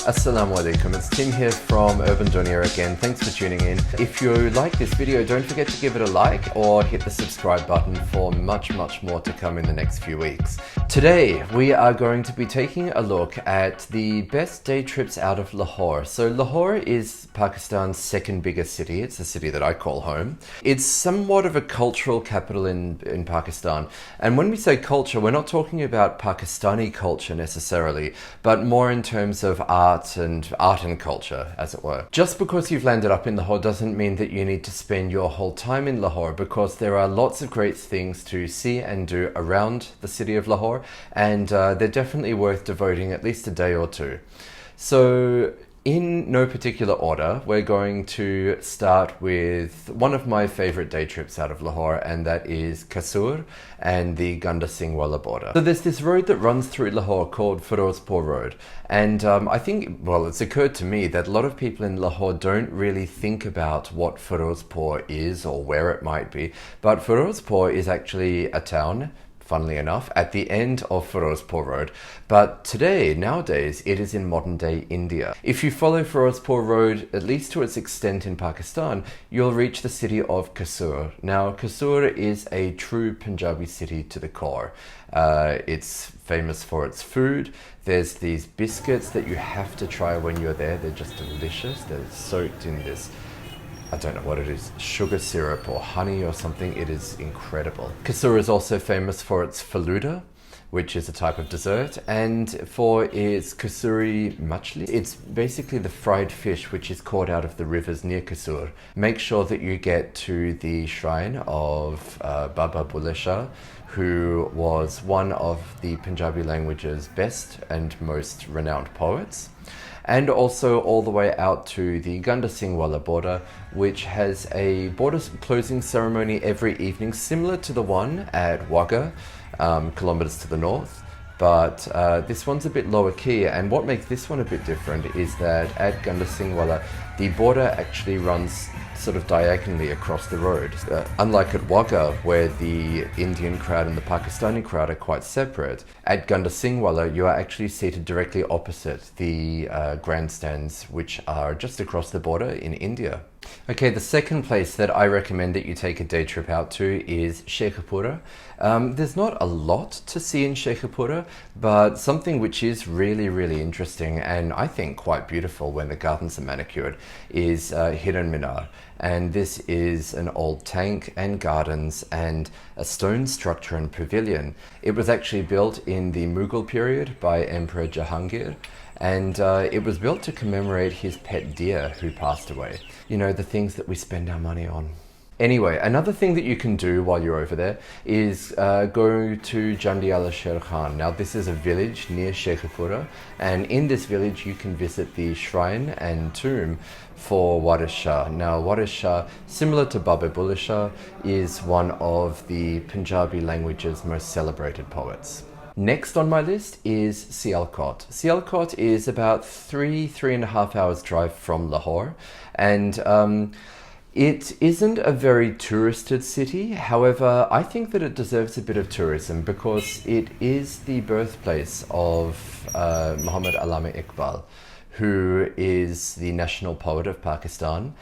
Assalamu alaikum, it's Tim here from Urban Dunya again. Thanks for tuning in. If you like this video, don't forget to give it a like or hit the subscribe button for much more to come in the next few weeks. Today we are going to be taking a look at the best day trips out of Lahore. So Lahore is Pakistan's second biggest city. It's the city that I call home. It's somewhat of a cultural capital in Pakistan. And when we say culture, we're not talking about Pakistani culture necessarily, but more in terms of art and culture, as it were. Just because you've landed up in Lahore doesn't mean that you need to spend your whole time in Lahore, because there are lots of great things to see and do around the city of Lahore, and they're definitely worth devoting at least a day or two. So in no particular order, we're going to start with one of my favorite day trips out of Lahore, and that is Kasur and the Ganda border. So there's this road that runs through Lahore called Firozpur Road, and I think, well, it's occurred to me that a lot of people in Lahore don't really think about what Firozpur is or where it might be, but Firozpur is actually a town, funnily enough, at the end of Firozpur Road. But nowadays, it is in modern day India. If you follow Firozpur Road, at least to its extent in Pakistan, you'll reach the city of Kasur. Now, Kasur is a true Punjabi city to the core. It's famous for its food. There's these biscuits that you have to try when you're there. They're just delicious. They're soaked in this, I don't know what it is, sugar syrup or honey or something. It is incredible. Kasur is also famous for its faluda, which is a type of dessert, and for its kasuri machli. It's basically the fried fish which is caught out of the rivers near Kasur. Make sure that you get to the shrine of Baba Bulleh Shah, who was one of the Punjabi language's best and most renowned poets. And also all the way out to the Ganda border, which has a border closing ceremony every evening, similar to the one at Wagah, kilometers to the north. But this one's a bit lower key, and what makes this one a bit different is that at Ganda the border actually runs sort of diagonally across the road. Unlike at Wagah, where the Indian crowd and the Pakistani crowd are quite separate, at Ganda you are actually seated directly opposite the grandstands, which are just across the border in India. Okay, the second place that I recommend that you take a day trip out to is Sheikhupura. There's not a lot to see in Sheikhupura, but something which is really interesting and I think quite beautiful when the gardens are manicured is Hiran Minar. And this is an old tank and gardens and a stone structure and pavilion. It was actually built in the Mughal period by Emperor Jahangir, and it was built to commemorate his pet deer who passed away. You know, the things that we spend our money on. Anyway, another thing that you can do while you're over there is go to Jandiala Sher Khan. Now, this is a village near Sheikhupura, and in this village you can visit the shrine and tomb for Waris Shah. Now, Waris Shah, similar to Baba Bulleh Shah, is one of the Punjabi language's most celebrated poets. Next on my list is Sialkot. Sialkot is about 3.5 hours drive from Lahore, and it isn't a very touristed city. However, I think that it deserves a bit of tourism because it is the birthplace of Muhammad Allama Iqbal, who is the national poet of Pakistan.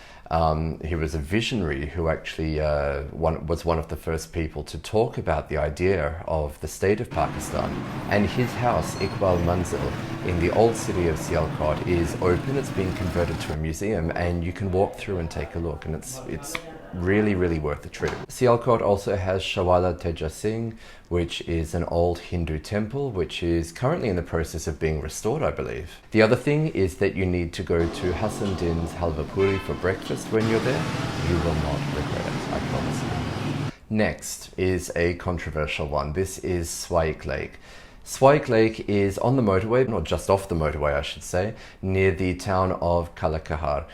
He was a visionary who actually was one of the first people to talk about the idea of the state of Pakistan. And his house, Iqbal Manzil, in the old city of Sialkot, is open. It's been converted to a museum, and you can walk through and take a look, and it's really worth the trip. Sialkot also has Shawala Teja Singh, which is an old Hindu temple, which is currently in the process of being restored, I believe. The other thing is that you need to go to Hassan Din's Halva Puri for breakfast when you're there. You will not regret it, I promise you. Next is a controversial one. This is Swaik Lake. Swaik Lake is on the motorway, not just off the motorway, I should say, near the town of Kalakahar.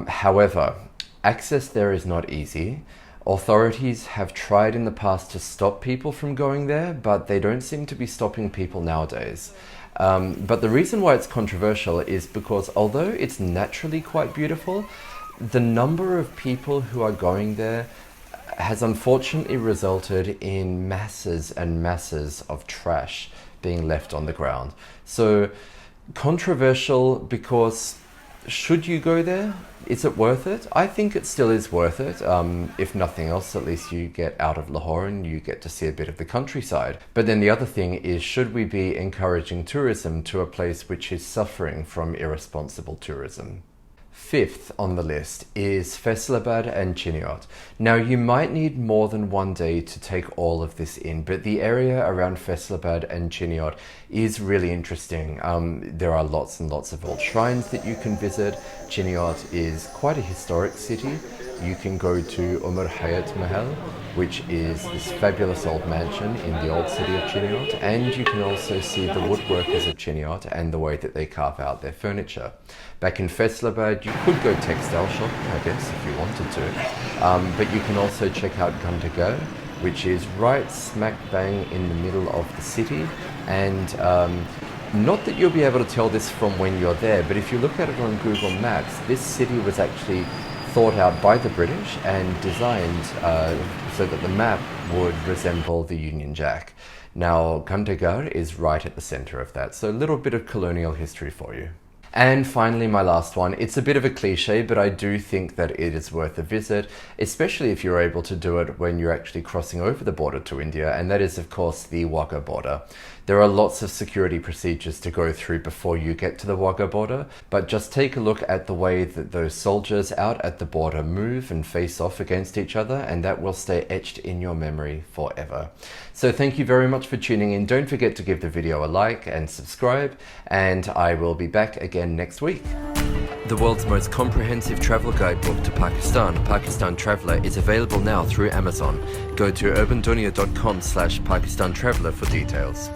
However, access there is not easy. Authorities have tried in the past to stop people from going there, but they don't seem to be stopping people nowadays. But the reason why it's controversial is because although it's naturally quite beautiful, the number of people who are going there has unfortunately resulted in masses and masses of trash being left on the ground. So Controversial because should you go there? Is it worth it? I think it still is worth it. If nothing else, at least you get out of Lahore and you get to see a bit of the countryside. But then the other thing is, should we be encouraging tourism to a place which is suffering from irresponsible tourism? Fifth on the list is Faisalabad and Chiniot. Now, you might need more than one day to take all of this in, but the area around Faisalabad and Chiniot is really interesting. There are lots and lots of old shrines that you can visit. Chiniot is quite a historic city. You can go to Umar Hayat Mahal, which is this fabulous old mansion in the old city of Chiniot, and you can also see the woodworkers of Chiniot and the way that they carve out their furniture. Back in Faisalabad, you could go textile shopping, I guess, if you wanted to, but you can also check out Ganda, which is right smack bang in the middle of the city, and not that you'll be able to tell this from when you're there, but if you look at it on Google Maps, this city was actually thought out by the British and designed so that the map would resemble the Union Jack. Now, Gandagar is right at the center of that, so a little bit of colonial history for you. And finally, my last one. It's a bit of a cliche, but I do think that it is worth a visit, especially if you're able to do it when you're actually crossing over the border to India, and that is, of course, the Wagah border. There are lots of security procedures to go through before you get to the Wagah border, but just take a look at the way that those soldiers out at the border move and face off against each other, and that will stay etched in your memory forever. So thank you very much for tuning in. Don't forget to give the video a like and subscribe, and I will be back again next week. The world's most comprehensive travel guidebook to Pakistan, Pakistan Traveller, is available now through Amazon. Go to urbandunia.com/Pakistan Traveller for details.